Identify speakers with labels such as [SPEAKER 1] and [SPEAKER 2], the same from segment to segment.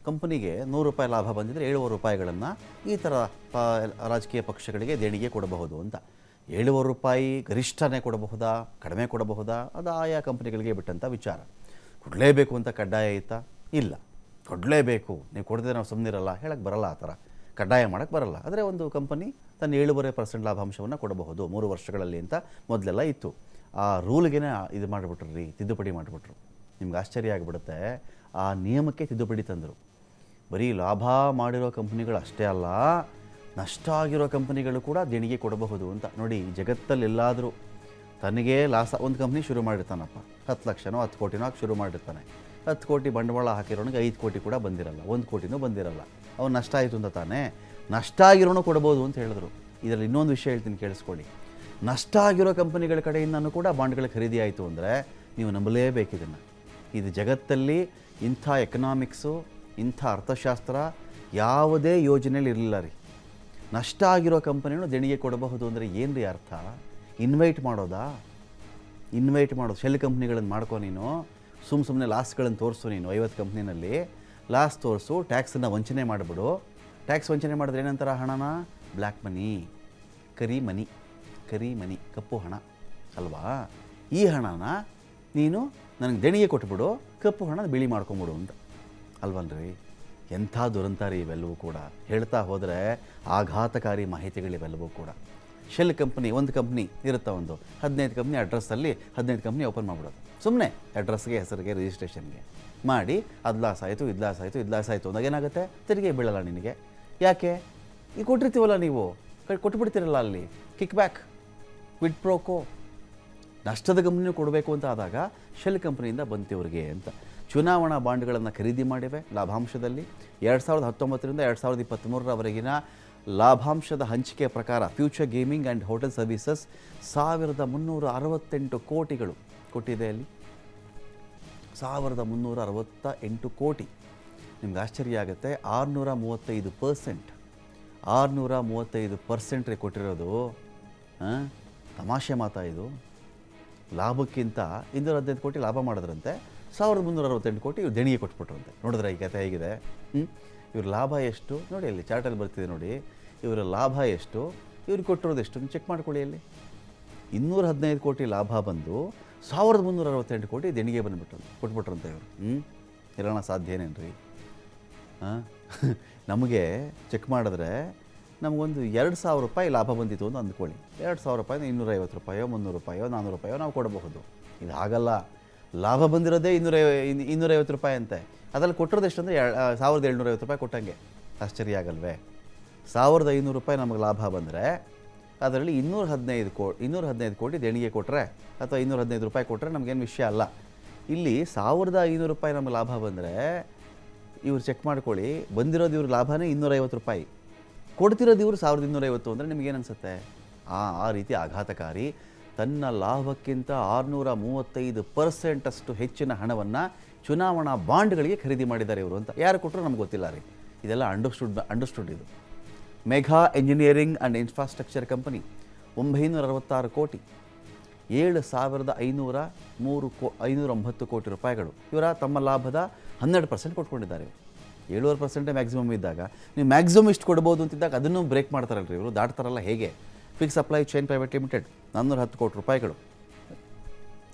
[SPEAKER 1] ಕಂಪನಿಗೆ ₹100 ಲಾಭ ಬಂದಿದ್ದರೆ ₹700 ಈ ಥರ ರಾಜಕೀಯ ಪಕ್ಷಗಳಿಗೆ ದೇಣಿಗೆ ಕೊಡಬಹುದು ಅಂತ. ₹700 ಗರಿಷ್ಠನೇ ಕೊಡಬಹುದಾ, ಕಡಿಮೆ ಕೊಡಬಹುದಾ, ಅದು ಆಯಾ ಕಂಪನಿಗಳಿಗೆ ಬಿಟ್ಟಂಥ ವಿಚಾರ. ಕೊಡಲೇಬೇಕು ಅಂತ ಕಡ್ಡಾಯ ಇತ್ತಾ? ಇಲ್ಲ, ಕೊಡಲೇಬೇಕು, ನೀವು ಕೊಡದೆ ನಾವು ಸುಮ್ಮನಿರಲ್ಲ ಹೇಳಕ್ಕೆ ಬರಲ್ಲ, ಆ ಥರ ಕಡ್ಡಾಯ ಮಾಡೋಕ್ಕೆ ಬರಲ್ಲ. ಆದರೆ ಒಂದು ಕಂಪನಿ ತನ್ನ 7.5% ಲಾಭಾಂಶವನ್ನು ಕೊಡಬಹುದು 3 ವರ್ಷಗಳಲ್ಲಿ ಅಂತ ಮೊದಲೆಲ್ಲ ಇತ್ತು. ಆ ರೂಲ್ಗೆ ಇದು ಮಾಡಿಬಿಟ್ರಿ, ತಿದ್ದುಪಡಿ ಮಾಡಿಬಿಟ್ರು. ನಿಮ್ಗೆ ಆಶ್ಚರ್ಯ ಆಗಿಬಿಡುತ್ತೆ, ಆ ನಿಯಮಕ್ಕೆ ತಿದ್ದುಪಡಿ ತಂದರು. ಬರೀ ಲಾಭ ಮಾಡಿರೋ ಕಂಪ್ನಿಗಳು ಅಷ್ಟೇ ಅಲ್ಲ, ನಷ್ಟ ಆಗಿರೋ ಕಂಪನಿಗಳು ಕೂಡ ದೇಣಿಗೆ ಕೊಡಬಹುದು ಅಂತ. ನೋಡಿ, ಜಗತ್ತಲ್ಲಿ ಎಲ್ಲಾದರೂ ತನಗೆ ಒಂದು ಕಂಪ್ನಿ ಶುರು ಮಾಡಿರ್ತಾನಪ್ಪ, 10 ಲಕ್ಷನೋ 10 ಕೋಟಿನೋ ಶುರು ಮಾಡಿರ್ತಾನೆ. 10 ಕೋಟಿ ಬಂಡವಾಳ ಹಾಕಿರೋನಿಗೆ 5 ಕೋಟಿ ಕೂಡ ಬಂದಿರಲ್ಲ, 1 ಕೋಟಿನೂ ಬಂದಿರಲ್ಲ. ಅವ್ನು ನಷ್ಟ ಆಯಿತು ಅಂತ ತಾನೇ, ನಷ್ಟ ಆಗಿರೋನು ಕೊಡ್ಬೋದು ಅಂತ ಹೇಳಿದ್ರು. ಇದರಲ್ಲಿ ಇನ್ನೊಂದು ವಿಷಯ ಹೇಳ್ತೀನಿ, ಕೇಳಿಸ್ಕೊಳ್ಳಿ. ನಷ್ಟ ಆಗಿರೋ ಕಂಪನಿಗಳ ಕಡೆಯಿಂದನೂ ಕೂಡ ಬಾಂಡ್ಗಳ ಖರೀದಿ ಆಯಿತು ಅಂದರೆ ನೀವು ನಂಬಲೇಬೇಕಿದನ್ನು. ಇದು ಜಗತ್ತಲ್ಲಿ ಇಂಥ ಎಕನಾಮಿಕ್ಸು, ಇಂಥ ಅರ್ಥಶಾಸ್ತ್ರ ಯಾವುದೇ ಯೋಜನೆಯಲ್ಲಿ ಇರಲಿಲ್ಲ ರೀ. ನಷ್ಟ ಆಗಿರೋ ಕಂಪನಿನೂ ದೇಣಿಗೆ ಕೊಡಬಹುದು ಅಂದರೆ ಏನು ರೀ ಅರ್ಥ? ಇನ್ವೈಟ್ ಮಾಡೋದು, ಶೆಲ್ ಕಂಪ್ನಿಗಳನ್ನು ಮಾಡ್ಕೊ ನೀನು. ಸುಮ್ಮನೆ ಲಾಸ್ಗಳನ್ನು ತೋರಿಸು ನೀನು. 50 ಕಂಪ್ನಿನಲ್ಲಿ ಲಾಸ್ ತೋರಿಸು, ಟ್ಯಾಕ್ಸನ್ನು ವಂಚನೆ ಮಾಡಿಬಿಡು. ಟ್ಯಾಕ್ಸ್ ವಂಚನೆ ಮಾಡಿದ್ರೆ ಏನಂತಾರ? ಹಣನ ಬ್ಲ್ಯಾಕ್ ಮನಿ, ಕರಿ ಮನಿ, ಕಪ್ಪು ಹಣ ಅಲ್ವಾ? ಈ ಹಣನ ನೀನು ನನಗೆ ದೇಣಿಗೆ ಕೊಟ್ಬಿಡು, ಕಪ್ಪು ಹಣ ಬಿಳಿ ಮಾಡ್ಕೊಂಬಿಡು ಅಂತ ಅಲ್ವಲ್ರಿ? ಎಂಥ ದುರಂತ ರೀ ಇವೆಲ್ಲವೂ ಕೂಡ. ಹೇಳ್ತಾ ಹೋದರೆ ಆಘಾತಕಾರಿ ಮಾಹಿತಿಗಳಿವೆಲ್ಲವೂ ಕೂಡ. ಶೆಲ್ ಕಂಪ್ನಿ, ಒಂದು ಕಂಪ್ನಿ ಇರುತ್ತೆ, 15 ಕಂಪ್ನಿ ಅಡ್ರೆಸ್ಸಲ್ಲಿ 15 ಕಂಪ್ನಿ ಓಪನ್ ಮಾಡಿಬಿಡೋದು. ಸುಮ್ಮನೆ ಅಡ್ರೆಸ್ಗೆ, ಹೆಸರಿಗೆ, ರಿಜಿಸ್ಟ್ರೇಷನ್ಗೆ ಮಾಡಿ ಅದು ಲಾಸ್ ಆಯಿತು, ಇದು ಲಾಸ್ ಆಯಿತು ಅಂದಾಗ ಏನಾಗುತ್ತೆ? ತೆರಿಗೆ ಬೀಳಲ್ಲ ನಿನಗೆ. ಯಾಕೆ? ಈಗ ಕೊಟ್ಟಿರ್ತೀವಲ್ಲ, ನೀವು ಕೊಟ್ಬಿಡ್ತೀರಲ್ಲ, ಅಲ್ಲಿ ಕಿಕ್ ಬ್ಯಾಕ್, ಕ್ವಿಡ್ ಪ್ರೋಕೋ, ನಷ್ಟದ ಕಂಪ್ನಿನೂ ಕೊಡಬೇಕು ಅಂತ ಆದಾಗ ಶೆಲ್ ಕಂಪ್ನಿಯಿಂದ ಬಂತಿವ್ರಿಗೆ ಅಂತ. ಚುನಾವಣಾ ಬಾಂಡ್ಗಳನ್ನು ಖರೀದಿ ಮಾಡಿವೆ ಲಾಭಾಂಶದಲ್ಲಿ. 2019ರಿಂದ 2023ರವರೆಗಿನ ಲಾಭಾಂಶದ ಹಂಚಿಕೆ ಪ್ರಕಾರ future gaming and hotel services 1368 ಕೋಟಿಗಳು ಕೊಟ್ಟಿದೆ. ಅಲ್ಲಿ 1368 ಕೋಟಿ. ನಿಮ್ಗೆ ಆಶ್ಚರ್ಯ ಆಗುತ್ತೆ, 635% ಕೊಟ್ಟಿರೋದು. ತಮಾಷೆ ಮಾತಾ ಇದು? ಲಾಭಕ್ಕಿಂತ 215 ಕೋಟಿ ಲಾಭ ಮಾಡಿದ್ರಂತೆ, 1368 ಕೋಟಿ ಇವ್ರು ದೇಣಿಗೆ ಕೊಟ್ಬಿಟ್ರಂತೆ. ನೋಡಿದ್ರೆ ಈ ಕಥೆ ಹೇಗಿದೆ? ಇವ್ರ ಲಾಭ ಎಷ್ಟು ನೋಡಿ, ಅಲ್ಲಿ ಚಾರ್ಟಲ್ಲಿ ಬರ್ತಿದೆ ನೋಡಿ, ಇವರ ಲಾಭ ಎಷ್ಟು, ಇವ್ರಿಗೆ ಕೊಟ್ಟಿರೋದು ಎಷ್ಟು ಚೆಕ್ ಮಾಡ್ಕೊಳ್ಳಿ. ಅಲ್ಲಿ 215 ಕೋಟಿ ಲಾಭ ಬಂದು 1368 ಕೋಟಿ ದೇಣಿಗೆ ಕೊಟ್ಬಿಟ್ರಂತೆ ಇವರು. ಇರೋಣ ಸಾಧ್ಯ ಏನೇನ್ರಿ? ನಮಗೆ ಚೆಕ್ ಮಾಡಿದ್ರೆ ನಮಗೊಂದು ₹2,000 ಲಾಭ ಬಂದಿತ್ತು ಅಂತ ಅಂದ್ಕೊಳ್ಳಿ. ₹2,000 ₹250, ₹300, ₹400 ನಾವು ಕೊಡಬಹುದು. ಇದು ಹಾಗಲ್ಲ. ಲಾಭ ಬಂದಿರೋದೇ ₹250 ಅಂತೆ. ಅದರಲ್ಲಿ ಕೊಟ್ಟಿರೋದು ಎಷ್ಟು ಅಂದರೆ ₹1,750 ಕೊಟ್ಟಂಗೆ. ಆಶ್ಚರ್ಯ ಆಗಲ್ವೇ? ₹1,500 ನಮಗೆ ಲಾಭ ಬಂದರೆ ಅದರಲ್ಲಿ 215 ಕೋಟಿ ದೇಣಿಗೆ ಕೊಟ್ಟರೆ ಅಥವಾ ₹215 ಕೊಟ್ಟರೆ ನಮಗೇನು ವಿಷಯ ಅಲ್ಲ. ಇಲ್ಲಿ ₹1,500 ನಮಗೆ ಲಾಭ ಬಂದರೆ ಇವ್ರು ಚೆಕ್ ಮಾಡ್ಕೊಳ್ಳಿ, ಬಂದಿರೋದು ಇವ್ರ ಲಾಭನೇ ₹250, ಕೊಡ್ತಿರೋದು ಇವರು 1,250 ಅಂದರೆ ನಿಮಗೇನು ಅನಿಸುತ್ತೆ? ಆ ರೀತಿ ಆಘಾತಕಾರಿ. ತನ್ನ ಲಾಭಕ್ಕಿಂತ 635% ಅಷ್ಟು ಹೆಚ್ಚಿನ ಹಣವನ್ನು ಚುನಾವಣಾ ಬಾಂಡ್ಗಳಿಗೆ ಖರೀದಿ ಮಾಡಿದ್ದಾರೆ ಇವರು ಅಂತ. ಯಾರು ಕೊಟ್ಟರು ನಮ್ಗೆ ಗೊತ್ತಿಲ್ಲ ರೀ. ಇದೆಲ್ಲ ಅಂಡರ್ಸ್ಟುಡ್ ಇದು. Megha engineering and infrastructure company 966 ಕೋಟಿ, 7,509 ಕೋಟಿ ರೂಪಾಯಿಗಳು ಇವರ ತಮ್ಮ ಲಾಭದ 12% ಕೊಟ್ಕೊಂಡಿದ್ದಾರೆ. 7% ಮ್ಯಾಕ್ಸಿಮಮ್ ಇದ್ದಾಗ ನೀವು ಮ್ಯಾಕ್ಸಿಮಮ್ ಇಷ್ಟು ಕೊಡ್ಬೋದು ಅಂತಿದ್ದಾಗ ಅದನ್ನು ಬ್ರೇಕ್ ಮಾಡ್ತಾರಲ್ರಿ ಇವರು, ದಾಟ್ತಾರಲ್ಲ ಹೇಗೆ? Fix supply chain private limited 410 ಕೋಟಿ ರೂಪಾಯಿಗಳು,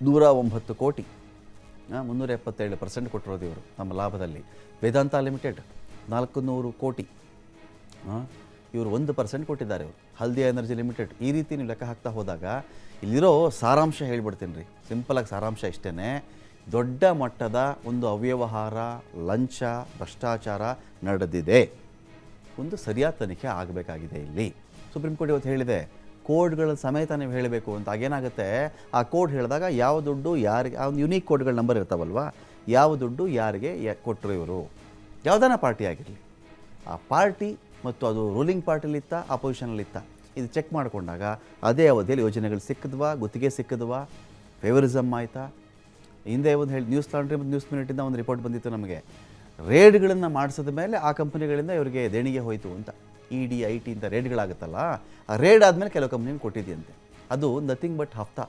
[SPEAKER 1] 109 ಕೋಟಿ, 377% ಕೊಟ್ಟಿರೋದು ಇವರು ನಮ್ಮ ಲಾಭದಲ್ಲಿ. ವೇದಾಂತ ಲಿಮಿಟೆಡ್ 400 ಕೋಟಿ, ಇವರು 1% ಕೊಟ್ಟಿದ್ದಾರೆ ಇವರು. Haldia energy limited. ಈ ರೀತಿ ನೀವು ಲೆಕ್ಕ ಹಾಕ್ತಾ ಹೋದಾಗ ಇಲ್ಲಿರೋ ಸಾರಾಂಶ ಹೇಳ್ಬಿಡ್ತೀನಿ ರೀ. ಸಿಂಪಲಾಗಿ ಸಾರಾಂಶ ಇಷ್ಟೇ, ದೊಡ್ಡ ಮಟ್ಟದ ಒಂದು ಅವ್ಯವಹಾರ, ಲಂಚ, ಭ್ರಷ್ಟಾಚಾರ ನಡೆದಿದೆ. ಒಂದು ಸರಿಯಾದ ತನಿಖೆ ಆಗಬೇಕಾಗಿದೆ. ಇಲ್ಲಿ ಸುಪ್ರೀಂ ಕೋರ್ಟ್ ಇವತ್ತು ಹೇಳಿದೆ, ಕೋಡ್ಗಳ ಸಮೇತ ನೀವು ಹೇಳಬೇಕು ಅಂತ. ಆಗೇನಾಗುತ್ತೆ, ಆ ಕೋಡ್ ಹೇಳಿದಾಗ ಯಾವ ದುಡ್ಡು ಯಾರಿಗೆ, ಆ ಒಂದು ಯುನೀಕ್ ಕೋಡ್ಗಳ ನಂಬರ್ ಇರ್ತಾವಲ್ವ, ಯಾವ ದುಡ್ಡು ಯಾರಿಗೆ ಕೊಟ್ಟರು ಇವರು, ಯಾವುದಾನ ಪಾರ್ಟಿ ಆಗಿರಲಿ, ಆ ಪಾರ್ಟಿ ಮತ್ತು ಅದು ರೂಲಿಂಗ್ ಪಾರ್ಟಿಲಿತ್ತ, ಅಪೋಸಿಷನಲ್ಲಿತ್ತ, ಇದು ಚೆಕ್ ಮಾಡಿಕೊಂಡಾಗ ಅದೇ ಅವಧಿಯಲ್ಲಿ ಯೋಜನೆಗಳು ಸಿಕ್ಕಿದ್ವಾ, ಗುತ್ತಿಗೆ ಸಿಕ್ಕಿದ್ವಾ, ಫೇವರಿಸಮ್ ಆಯಿತಾ? ಹಿಂದೆ ಒಂದು ನ್ಯೂಸ್ ಲಾಂಡ್ರಿ ಮತ್ತು ನ್ಯೂಸ್ ಮಿನಿಟಿಂದ ಒಂದು ರಿಪೋರ್ಟ್ ಬಂದಿತ್ತು ನಮಗೆ. ರೇಡ್ಗಳನ್ನು ಮಾಡಿಸಿದ ಮೇಲೆ ಆ ಕಂಪನಿಗಳಿಂದ ಇವರಿಗೆ ದೇಣಿಗೆ ಹೋಯಿತು ಅಂತ. ED, IT ಅಂತ ರೇಡ್ಗಳಾಗುತ್ತಲ್ಲ, ಆ ರೇಡ್ ಆದಮೇಲೆ ಕೆಲವು ಕಂಪ್ನಿಗಳು ಕೊಟ್ಟಿದೆಯಂತೆ. ಅದು ನಥಿಂಗ್ ಬಟ್ ಹಫ್ತಾ,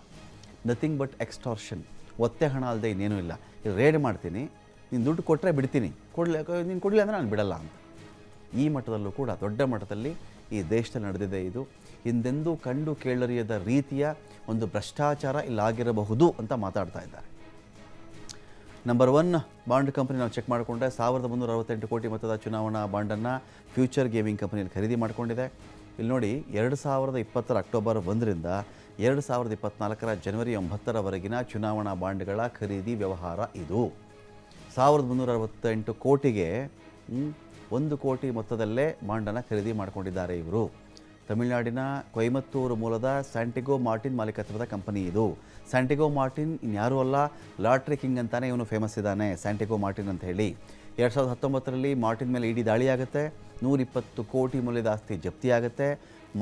[SPEAKER 1] ನಥಿಂಗ್ ಬಟ್ ಎಕ್ಸ್ಟಾರ್ಷನ್, ಒತ್ತೆ ಹಣ ಅಲ್ಲದೆ ಇನ್ನೇನೂ ಇಲ್ಲ. ಇದು ರೇಡ್ ಮಾಡ್ತೀನಿ, ನೀನು ದುಡ್ಡು ಕೊಟ್ಟರೆ ಬಿಡ್ತೀನಿ, ನೀನು ಕೊಡಲಿಲ್ಲ ಅಂದರೆ ನಾನು ಬಿಡಲ್ಲ ಅಂತ. ಈ ಮಟ್ಟದಲ್ಲೂ ಕೂಡ ದೊಡ್ಡ ಮಟ್ಟದಲ್ಲಿ ಈ ದೇಶದಲ್ಲಿ ನಡೆದಿದೆ. ಇದು ಹಿಂದೆಂದೂ ಕಂಡು ಕೇಳರಿಯದ ರೀತಿಯ ಒಂದು ಭ್ರಷ್ಟಾಚಾರ ಇಲ್ಲಾಗಿರಬಹುದು ಅಂತ ಮಾತಾಡ್ತಾ ಇದ್ದಾರೆ. ನಂಬರ್ 1 ಬಾಂಡ್ ಕಂಪನಿ ನಾವು ಚೆಕ್ ಮಾಡಿಕೊಂಡ್ರೆ 1368 ಕೋಟಿ ಮೊತ್ತದ ಚುನಾವಣಾ ಬಾಂಡನ್ನು ಫ್ಯೂಚರ್ ಗೇಮಿಂಗ್ ಕಂಪನಿಯಲ್ಲಿ ಖರೀದಿ ಮಾಡಿಕೊಂಡಿದೆ. ಇಲ್ಲಿ ನೋಡಿ, 2020 ಅಕ್ಟೋಬರ್ 1ರಿಂದ 2024 ಜನವರಿ 9ರವರೆಗಿನ ಚುನಾವಣಾ ಬಾಂಡ್ಗಳ ಖರೀದಿ ವ್ಯವಹಾರ ಇದು. 1368 ಕೋಟಿಗೆ 1 ಕೋಟಿ ಮೊತ್ತದಲ್ಲೇ ಬಾಂಡನ್ನು ಖರೀದಿ ಮಾಡಿಕೊಂಡಿದ್ದಾರೆ ಇವರು. ತಮಿಳುನಾಡಿನ ಕೊಯಮತ್ತೂರು ಮೂಲದ ಸ್ಯಾಂಟಿಗೋ ಮಾರ್ಟಿನ್ ಮಾಲೀಕತ್ವದ ಕಂಪನಿ ಇದು. ಸ್ಯಾಂಟಿಗೋ ಮಾರ್ಟಿನ್ ಇನ್ಯಾರೂ ಅಲ್ಲ, ಲಾಟ್ರಿ ಕಿಂಗ್ ಅಂತಾನೆ ಇವನು ಫೇಮಸ್ ಇದ್ದಾನೆ, ಸ್ಯಾಂಟಿಗೋ ಮಾರ್ಟಿನ್ ಅಂತ ಹೇಳಿ. 2019ರಲ್ಲಿ ಮಾರ್ಟಿನ್ ಮೇಲೆ ಇಡಿ ದಾಳಿಯಾಗುತ್ತೆ. 120 ಕೋಟಿ ಮೌಲ್ಯದ ಆಸ್ತಿ ಜಪ್ತಿಯಾಗುತ್ತೆ.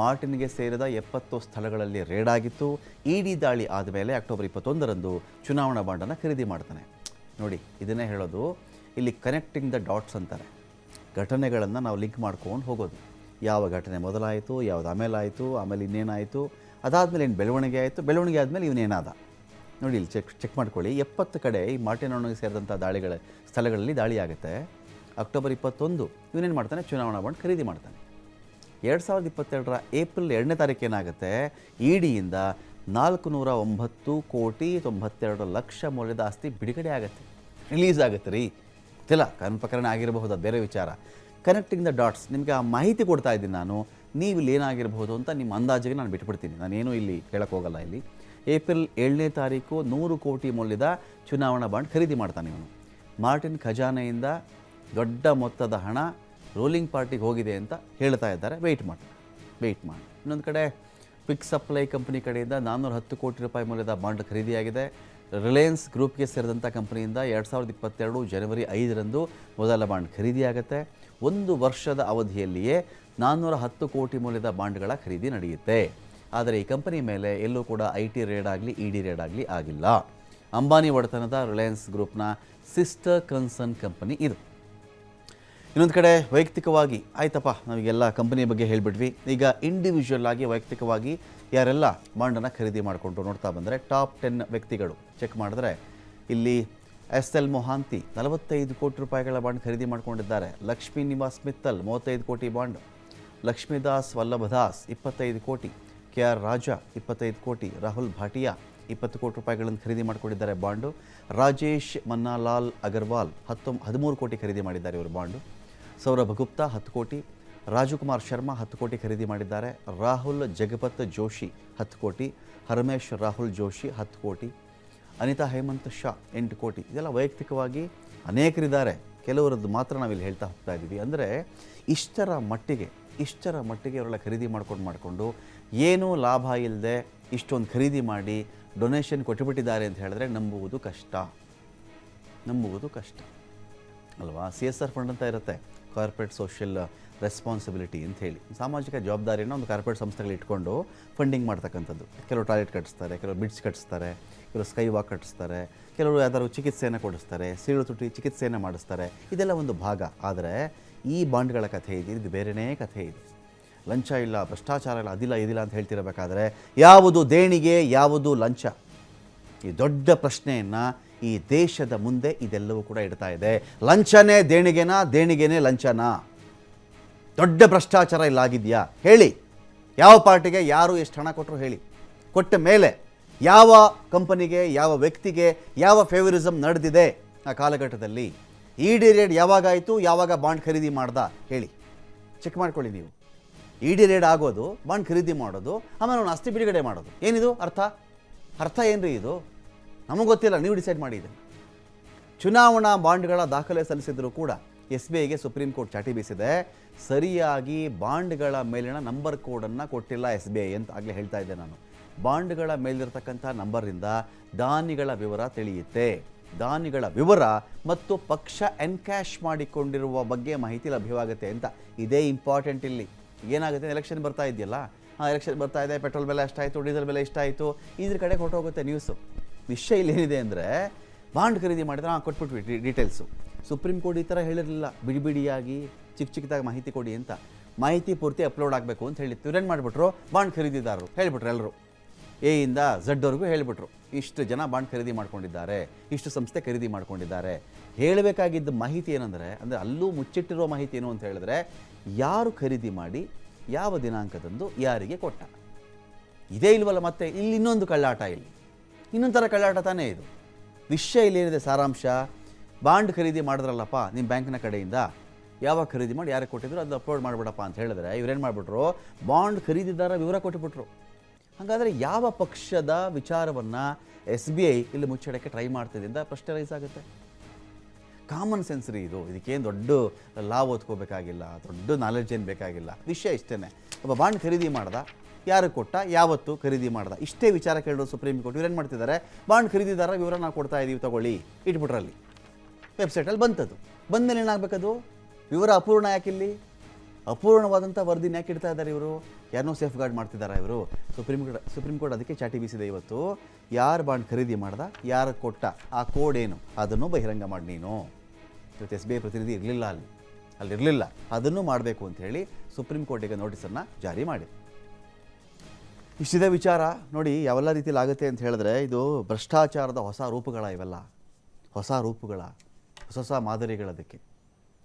[SPEAKER 1] ಮಾರ್ಟಿನ್ಗೆ ಸೇರಿದ 70 ಸ್ಥಳಗಳಲ್ಲಿ ರೇಡ್ ಆಗಿತ್ತು. ಇಡಿ ದಾಳಿ ಆದಮೇಲೆ ಅಕ್ಟೋಬರ್ 21ರಂದು ಚುನಾವಣಾ ಬಾಂಡನ್ನು ಖರೀದಿ ಮಾಡ್ತಾನೆ. ನೋಡಿ, ಇದನ್ನೇ ಹೇಳೋದು, ಇಲ್ಲಿ ಕನೆಕ್ಟಿಂಗ್ ದ ಡಾಟ್ಸ್ ಅಂತಾರೆ. ಘಟನೆಗಳನ್ನು ನಾವು ಲಿಂಕ್ ಮಾಡ್ಕೊಂಡು ಹೋಗೋದು. ಯಾವ ಘಟನೆ ಮೊದಲಾಯಿತು, ಯಾವುದು ಆಮೇಲಾಯಿತು, ಆಮೇಲೆ ಇನ್ನೇನಾಯಿತು, ಅದಾದಮೇಲೆ ಏನು ಬೆಳವಣಿಗೆ ಆಯಿತು, ಬೆಳವಣಿಗೆ ಆದಮೇಲೆ ಇವನೇನಾದ. ನೋಡಿ, ಇಲ್ಲಿ ಚೆಕ್ ಮಾಡ್ಕೊಳ್ಳಿ. 70 ಕಡೆ ಈ ಮಾರ್ಟಿನ್ ಅವನಿಗೆ ಸೇರಿದಂಥ ಸ್ಥಳಗಳಲ್ಲಿ ದಾಳಿ ಆಗುತ್ತೆ. ಅಕ್ಟೋಬರ್ 21 ಇವನೇನು ಮಾಡ್ತಾನೆ, ಚುನಾವಣಾ ಬಾಂಡ್ ಖರೀದಿ ಮಾಡ್ತಾನೆ. 2022ರ ಏಪ್ರಿಲ್ 2ನೇ ತಾರೀಕು ಏನಾಗುತ್ತೆ, ಇಡಿಯಿಂದ 409 ಕೋಟಿ 92 ಲಕ್ಷ ಮೌಲ್ಯದ ಆಸ್ತಿ ಬಿಡುಗಡೆ ಆಗುತ್ತೆ, ರಿಲೀಸ್ ಆಗುತ್ತೆ ರೀ. ಗೊತ್ತಿಲ್ಲ, ಕಾನೂನು ಪ್ರಕರಣ ಆಗಿರಬಹುದು, ಅದು ಬೇರೆ ವಿಚಾರ. ಕನೆಕ್ಟಿಂಗ್ ದ ಡಾಟ್ಸ್, ನಿಮಗೆ ಆ ಮಾಹಿತಿ ಕೊಡ್ತಾ ಇದ್ದೀನಿ ನಾನು. ನೀವು ಇಲ್ಲಿ ಏನಾಗಿರ್ಬೋದು ಅಂತ ನಿಮ್ಮ ಅಂದಾಜಿಗೆ ನಾನು ಬಿಟ್ಬಿಡ್ತೀನಿ, ನಾನೇನು ಇಲ್ಲಿ ಹೇಳಕ್ಕೆ ಹೋಗಲ್ಲ. ಇಲ್ಲಿ ಏಪ್ರಿಲ್ 7ನೇ ತಾರೀಕು 100 ಕೋಟಿ ಮೌಲ್ಯದ ಚುನಾವಣಾ ಬಾಂಡ್ ಖರೀದಿ ಮಾಡ್ತಾನೆ ಇವನು. ಮಾರ್ಟಿನ್ ಖಜಾನೆಯಿಂದ ದೊಡ್ಡ ಮೊತ್ತದ ಹಣ ರೂಲಿಂಗ್ ಪಾರ್ಟಿಗೆ ಹೋಗಿದೆ ಅಂತ ಹೇಳ್ತಾ ಇದ್ದಾರೆ. ವೆಯ್ಟ್ ಮಾಡಿ. ಇನ್ನೊಂದು ಕಡೆ ಕ್ವಿಕ್ ಸಪ್ಲೈ ಕಂಪನಿ ಕಡೆಯಿಂದ 410 ಕೋಟಿ ರೂಪಾಯಿ ಮೌಲ್ಯದ ಬಾಂಡ್ ಖರೀದಿಯಾಗಿದೆ. ರಿಲಯನ್ಸ್ ಗ್ರೂಪ್ಗೆ ಸೇರಿದಂಥ ಕಂಪನಿಯಿಂದ 2022 ಜನವರಿ 5ರಂದು ಮೊದಲ ಬಾಂಡ್ ಖರೀದಿಯಾಗುತ್ತೆ. 1 ವರ್ಷದ ಅವಧಿಯಲ್ಲಿಯೇ 410 ಕೋಟಿ ಮೌಲ್ಯದ ಬಾಂಡ್ಗಳ ಖರೀದಿ ನಡೆಯುತ್ತೆ. ಆದರೆ ಈ ಕಂಪನಿ ಮೇಲೆ ಎಲ್ಲೂ ಕೂಡ IT ರೇಡ್ ಆಗಲಿ, ಇಡಿ ರೇಡ್ ಆಗಲಿ ಆಗಿಲ್ಲ. ಅಂಬಾನಿ ಒಡೆತನದ ರಿಲಯನ್ಸ್ ಗ್ರೂಪ್ನ ಸಿಸ್ಟರ್ ಕನ್ಸರ್ನ್ ಕಂಪನಿ ಇದು. ಇನ್ನೊಂದು ಕಡೆ ವೈಯಕ್ತಿಕವಾಗಿ ಆಯ್ತಪ್ಪ, ನಾವೀಗೆಲ್ಲ ಕಂಪನಿ ಬಗ್ಗೆ ಹೇಳಿಬಿಟ್ವಿ. ಈಗ ಇಂಡಿವಿಜುವಲ್ ಆಗಿ ವೈಯಕ್ತಿಕವಾಗಿ ಯಾರೆಲ್ಲ ಬಾಂಡನ್ನು ಖರೀದಿ ಮಾಡಿಕೊಂಡು ನೋಡ್ತಾ ಬಂದರೆ ಟಾಪ್ 10 ವ್ಯಕ್ತಿಗಳು ಚೆಕ್ ಮಾಡಿದ್ರೆ ಇಲ್ಲಿ SL ಮೊಹಾಂತಿ 45 ಕೋಟಿ ರೂಪಾಯಿಗಳ ಬಾಂಡ್ ಖರೀದಿ ಮಾಡಿಕೊಂಡಿದ್ದಾರೆ. ಲಕ್ಷ್ಮೀ ನಿವಾಸ್ ಮಿತ್ತಲ್ 35 ಕೋಟಿ ಬಾಂಡ್, ಲಕ್ಷ್ಮೀದಾಸ್ ವಲ್ಲಭದಾಸ್ 25 ಕೋಟಿ, KR ರಾಜಾ 25 ಕೋಟಿ, ರಾಹುಲ್ ಭಾಟಿಯಾ 20 ಕೋಟಿ ರೂಪಾಯಿಗಳನ್ನು ಖರೀದಿ ಮಾಡಿಕೊಂಡಿದ್ದಾರೆ ಬಾಂಡು. ರಾಜೇಶ್ ಮನ್ನಾಲಾಲ್ ಅಗರ್ವಾಲ್ 13 ಕೋಟಿ ಖರೀದಿ ಮಾಡಿದ್ದಾರೆ ಇವರು ಬಾಂಡು. ಸೌರಭ್ ಗುಪ್ತಾ 10 ಕೋಟಿ, ರಾಜಕುಮಾರ್ ಶರ್ಮಾ 10 ಕೋಟಿ ಖರೀದಿ ಮಾಡಿದ್ದಾರೆ. ರಾಹುಲ್ ಜಗಪತ್ ಜೋಶಿ 10 ಕೋಟಿ, ಹರಮೇಶ್ ರಾಹುಲ್ ಜೋಶಿ 10 ಕೋಟಿ, ಅನಿತಾ ಹೇಮಂತ್ ಶಾ 8 ಕೋಟಿ. ಇದೆಲ್ಲ ವೈಯಕ್ತಿಕವಾಗಿ ಅನೇಕರಿದ್ದಾರೆ, ಕೆಲವರದ್ದು ಮಾತ್ರ ನಾವಿಲ್ಲಿ ಹೇಳ್ತಾ ಹೋಗ್ತಾ ಇದ್ದೀವಿ. ಅಂದರೆ ಇಷ್ಟರ ಮಟ್ಟಿಗೆ ಅವರೆಲ್ಲ ಖರೀದಿ ಮಾಡಿಕೊಂಡು ಏನೂ ಲಾಭ ಇಲ್ಲದೆ ಇಷ್ಟೊಂದು ಖರೀದಿ ಮಾಡಿ ಡೊನೇಷನ್ ಕೊಟ್ಟುಬಿಟ್ಟಿದ್ದಾರೆ ಅಂತ ಹೇಳಿದ್ರೆ ನಂಬುವುದು ಕಷ್ಟ ಅಲ್ವಾ. CSR ಫಂಡ್ ಅಂತ ಇರುತ್ತೆ, ಕಾರ್ಪೊರೇಟ್ ಸೋಷಿಯಲ್ ರೆಸ್ಪಾನ್ಸಿಬಿಲಿಟಿ ಅಂತ ಹೇಳಿ, ಸಾಮಾಜಿಕ ಜವಾಬ್ದಾರಿಯನ್ನು ಒಂದು ಕಾರ್ಪೊರೇಟ್ ಸಂಸ್ಥೆಗಳು ಇಟ್ಕೊಂಡು ಫಂಡಿಂಗ್ ಮಾಡ್ತಕ್ಕಂಥದ್ದು. ಕೆಲವರು ಟಾಯ್ಲೆಟ್ ಕಟ್ಟಿಸ್ತಾರೆ, ಕೆಲವರು ಬ್ರಿಡ್ಜ್ ಕಟ್ಟಿಸ್ತಾರೆ, ಕೆಲವರು ಸ್ಕೈ ವಾಕ್ ಕಟ್ಟಿಸ್ತಾರೆ, ಕೆಲವರು ಯಾವ್ದಾದ್ರು ಚಿಕಿತ್ಸೆಯನ್ನು ಕೊಡಿಸ್ತಾರೆ, ಸೀಳು ತುಟಿ ಚಿಕಿತ್ಸೆಯನ್ನು ಮಾಡಿಸ್ತಾರೆ. ಇದೆಲ್ಲ ಒಂದು ಭಾಗ. ಆದರೆ ಈ ಬಾಂಡ್ಗಳ ಕಥೆ ಇದು ಬೇರೆಯೇ ಕಥೆ ಇದೆ. ಲಂಚ ಇಲ್ಲ, ಭ್ರಷ್ಟಾಚಾರ ಇಲ್ಲ, ಇದಿಲ್ಲ ಅಂತ ಹೇಳ್ತಿರಬೇಕಾದ್ರೆ ಯಾವುದು ದೇಣಿಗೆ, ಯಾವುದು ಲಂಚ? ಈ ದೊಡ್ಡ ಪ್ರಶ್ನೆಯನ್ನು ಈ ದೇಶದ ಮುಂದೆ ಇದೆಲ್ಲವೂ ಕೂಡ ಇಡ್ತಾ ಇದೆ. ಲಂಚನೇ ದೇಣಿಗೆನಾ, ದೇಣಿಗೆನೇ ಲಂಚನಾ? ದೊಡ್ಡ ಭ್ರಷ್ಟಾಚಾರ ಇಲ್ಲಾಗಿದೆಯಾ ಹೇಳಿ? ಯಾವ ಪಾರ್ಟಿಗೆ ಯಾರು ಎಷ್ಟು ಹಣ ಕೊಟ್ಟರು ಹೇಳಿ? ಕೊಟ್ಟ ಮೇಲೆ ಯಾವ ಕಂಪನಿಗೆ, ಯಾವ ವ್ಯಕ್ತಿಗೆ, ಯಾವ ಫೇವರಿಸಮ್ ನಡೆದಿದೆ ಆ ಕಾಲಘಟ್ಟದಲ್ಲಿ? ಇಡಿ ರೇಡ್ ಯಾವಾಗಾಯಿತು, ಯಾವಾಗ ಬಾಂಡ್ ಖರೀದಿ ಮಾಡ್ದ ಹೇಳಿ? ಚೆಕ್ ಮಾಡ್ಕೊಳ್ಳಿ ನೀವು. ಇಡಿ ರೇಡ್ ಆಗೋದು, ಬಾಂಡ್ ಖರೀದಿ ಮಾಡೋದು, ಆಮೇಲೆ ಅವನು ಆಸ್ತಿ ಬಿಡುಗಡೆ ಮಾಡೋದು. ಏನಿದು ಅರ್ಥ ಏನ್ರಿ ಇದು? ನಮಗೆ ಗೊತ್ತಿಲ್ಲ, ನೀವು ಡಿಸೈಡ್ ಮಾಡಿ. ಇದನ್ನು ಚುನಾವಣಾ ಬಾಂಡ್ಗಳ ದಾಖಲೆ ಸಲ್ಲಿಸಿದ್ರು ಕೂಡ SBIಗೆ ಸುಪ್ರೀಂ ಕೋರ್ಟ್ ಚಾಟಿ ಬೀಸಿದೆ. ಸರಿಯಾಗಿ ಬಾಂಡ್ಗಳ ಮೇಲಿನ ನಂಬರ್ ಕೋಡನ್ನು ಕೊಟ್ಟಿಲ್ಲ SBI ಅಂತ ಆಗಲೇ ಹೇಳ್ತಾ ಇದ್ದೆ ನಾನು. ಬಾಂಡ್ಗಳ ಮೇಲಿರ್ತಕ್ಕಂಥ ನಂಬರಿಂದ ದಾನಿಗಳ ವಿವರ ತಿಳಿಯುತ್ತೆ. ದಾನಿಗಳ ವಿವರ ಮತ್ತು ಪಕ್ಷ ಎನ್ಕ್ಯಾಶ್ ಮಾಡಿಕೊಂಡಿರುವ ಬಗ್ಗೆ ಮಾಹಿತಿ ಲಭ್ಯವಾಗುತ್ತೆ ಅಂತ. ಇದೇ ಇಂಪಾರ್ಟೆಂಟ್. ಇಲ್ಲಿ ಏನಾಗುತ್ತೆ, ಎಲೆಕ್ಷನ್ ಬರ್ತಾ ಇದೆಯಲ್ಲ, ಎಲೆಕ್ಷನ್ ಬರ್ತಾ ಇದೆ, ಪೆಟ್ರೋಲ್ ಬೆಲೆ ಅಷ್ಟಾಯಿತು, ಡೀಸೆಲ್ ಬೆಲೆ ಇಷ್ಟಾಯಿತು, ಇದ್ರ ಕಡೆ ಹೊರಟೋಗುತ್ತೆ ನ್ಯೂಸು. ವಿಷಯ ಇಲ್ಲಿ ಏನಿದೆ ಅಂದರೆ, ಬಾಂಡ್ ಖರೀದಿ ಮಾಡಿದ್ರೆ ಕೊಟ್ಬಿಟ್ವಿ ಡೀಟೇಲ್ಸು. ಸುಪ್ರೀಂ ಕೋರ್ಟ್ ಈ ಥರ ಹೇಳಿರಲಿಲ್ಲ, ಬಿಡಿಯಾಗಿ ಚಿಕ್ಕದಾಗಿ ಮಾಹಿತಿ ಕೊಡಿ ಅಂತ. ಮಾಹಿತಿ ಪೂರ್ತಿ ಅಪ್ಲೋಡ್ ಆಗಬೇಕು ಅಂತ ಹೇಳಿತ್ತು. ಇವ್ರೇನು ಮಾಡಿಬಿಟ್ರು, ಬಾಂಡ್ ಖರೀದಿದಾರರು ಹೇಳಿಬಿಟ್ರು, ಎಲ್ಲರೂ A ಇಂದ Z ವರೆಗೂ ಹೇಳಿಬಿಟ್ರು, ಇಷ್ಟು ಜನ ಬಾಂಡ್ ಖರೀದಿ ಮಾಡ್ಕೊಂಡಿದ್ದಾರೆ, ಇಷ್ಟು ಸಂಸ್ಥೆ ಖರೀದಿ ಮಾಡ್ಕೊಂಡಿದ್ದಾರೆ. ಹೇಳಬೇಕಾಗಿದ್ದ ಮಾಹಿತಿ ಏನಂದರೆ, ಅಂದರೆ ಅಲ್ಲೂ ಮುಚ್ಚಿಟ್ಟಿರೋ ಮಾಹಿತಿ ಏನು ಅಂತ ಹೇಳಿದ್ರೆ, ಯಾರು ಖರೀದಿ ಮಾಡಿ ಯಾವ ದಿನಾಂಕದಂದು ಯಾರಿಗೆ ಕೊಟ್ಟ. ಇದೇ ಇಲ್ವಲ್ಲ, ಮತ್ತೆ ಇಲ್ಲಿ ಇನ್ನೊಂದು ಕಳ್ಳಾಟ, ಇಲ್ಲಿ ಇನ್ನೊಂದು ಥರ ಕಳ್ಳಾಟ ತಾನೇ ಇದು. ವಿಷಯ ಇಲ್ಲೇನಿದೆ ಸಾರಾಂಶ, ಬಾಂಡ್ ಖರೀದಿ ಮಾಡಿದ್ರಲ್ಲಪ್ಪ ನಿಮ್ಮ ಬ್ಯಾಂಕ್ನ ಕಡೆಯಿಂದ, ಯಾವಾಗ ಖರೀದಿ ಮಾಡಿ ಯಾರಿಗೆ ಕೊಟ್ಟಿದ್ರು ಅದು ಅಪ್ಲೋಡ್ ಮಾಡಿಬಿಡಪ್ಪ ಅಂತ ಹೇಳಿದ್ರೆ, ಇವರೇನು ಮಾಡಿಬಿಟ್ರು, ಬಾಂಡ್ ಖರೀದಿದಾರ ವಿವರ ಕೊಟ್ಟುಬಿಟ್ರು. ಹಾಗಾದರೆ ಯಾವ ಪಕ್ಷದ ವಿಚಾರವನ್ನು SBI ಇಲ್ಲಿ ಮುಚ್ಚಿಡೋಕ್ಕೆ ಟ್ರೈ ಮಾಡ್ತಿದೆ ಅಂತ ಪ್ರಶ್ನೆ ರೈಸ್ ಆಗುತ್ತೆ. ಕಾಮನ್ ಸೆನ್ಸ್ ರೀ ಇದು, ಇದಕ್ಕೇನು ದೊಡ್ಡ ಲಾ ಓದ್ಕೋಬೇಕಾಗಿಲ್ಲ, ದೊಡ್ಡ ನಾಲೆಡ್ಜ್ ಏನು ಬೇಕಾಗಿಲ್ಲ. ವಿಷಯ ಇಷ್ಟೇ, ಒಬ್ಬ ಬಾಂಡ್ ಖರೀದಿ ಮಾಡ್ದ, ಯಾರು ಕೊಟ್ಟ, ಯಾವತ್ತು ಖರೀದಿ ಮಾಡ್ದ, ಇಷ್ಟೇ ವಿಚಾರ ಕೇಳಿದ್ರು ಸುಪ್ರೀಂ ಕೋರ್ಟ್. ಇವ್ರೇನು ಮಾಡ್ತಿದ್ದಾರೆ, ಬಾಂಡ್ ಖರೀದಿದಾರ ವಿವರ ನಾವು ಕೊಡ್ತಾ ಇದ್ದೀವಿ ತಗೊಳ್ಳಿ ಇಟ್ಬಿಟ್ರಲ್ಲಿ, ವೆಬ್ಸೈಟಲ್ಲಿ ಬಂತದ್ದು. ಬಂದಮೇಲೆ ಏನಾಗಬೇಕದು, ವಿವರ ಅಪೂರ್ಣ ಯಾಕಿಲ್ಲಿ, ಅಪೂರ್ಣವಾದಂಥ ವರದಿನ ಯಾಕೆ ಇಡ್ತಾ ಇದ್ದಾರೆ ಇವರು, ಯಾರನ್ನೋ ಸೇಫ್ ಗಾರ್ಡ್ ಮಾಡ್ತಿದ್ದಾರೆ ಇವರು. ಸುಪ್ರೀಂ ಕೋರ್ಟ್ ಅದಕ್ಕೆ ಚಾಟಿ ಬೀಸಿದೆ ಇವತ್ತು. ಯಾರು ಬಾಂಡ್ ಖರೀದಿ ಮಾಡ್ದ, ಯಾರು ಕೊಟ್ಟ, ಆ ಕೋಡ್ ಏನು ಅದನ್ನು ಬಹಿರಂಗ ಮಾಡಿ ನೀನು. ಇವತ್ತು SBI ಪ್ರತಿನಿಧಿ ಇರಲಿಲ್ಲ, ಅಲ್ಲಿರಲಿಲ್ಲ, ಅದನ್ನು ಮಾಡಬೇಕು ಅಂತ ಹೇಳಿ ಸುಪ್ರೀಂ ಕೋರ್ಟಿಗೆ ನೋಟಿಸನ್ನು ಜಾರಿ ಮಾಡಿ. ಇಷ್ಟಿದೆ ವಿಚಾರ. ನೋಡಿ ಯಾವೆಲ್ಲ ರೀತಿಯಲ್ಲಿ ಆಗುತ್ತೆ ಅಂತ ಹೇಳಿದ್ರೆ, ಇದು ಭ್ರಷ್ಟಾಚಾರದ ಹೊಸ ರೂಪಗಳ, ಇವೆಲ್ಲ ಹೊಸ ರೂಪಗಳ, ಹೊಸ ಮಾದರಿಗಳದಕ್ಕೆ.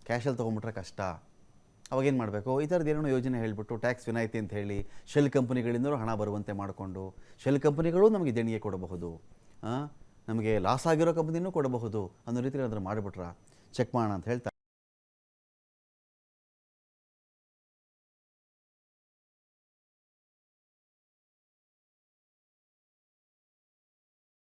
[SPEAKER 1] ಕ್ಯಾಶಲ್ಲಿ ತೊಗೊಂಬಿಟ್ರೆ ಕಷ್ಟ. ಅವಾಗೇನು ಮಾಡಬೇಕು, ಈ ಥರದ್ದು ಏನೋ ಯೋಜನೆ ಹೇಳಿಬಿಟ್ಟು ಟ್ಯಾಕ್ಸ್ ವಿನಾಯಿತಿ ಅಂತ ಹೇಳಿ ಶೆಲ್ ಕಂಪನಿಗಳಿಂದಲೂ ಹಣ ಬರುವಂತೆ ಮಾಡಿಕೊಂಡು, ಶೆಲ್ ಕಂಪನಿಗಳು ನಮಗೆ ದೇಣಿಗೆ ಕೊಡಬಹುದು, ನಮಗೆ ಲಾಸ್ ಆಗಿರೋ ಕಂಪನಿನೂ ಕೊಡಬಹುದು ಅನ್ನೋ ರೀತಿಯಲ್ಲಿ ಅದನ್ನು ಮಾಡಿಬಿಟ್ರೆ ಚೆಕ್ ಮಾಡೋಣ ಅಂತ ಹೇಳ್ತಾರೆ.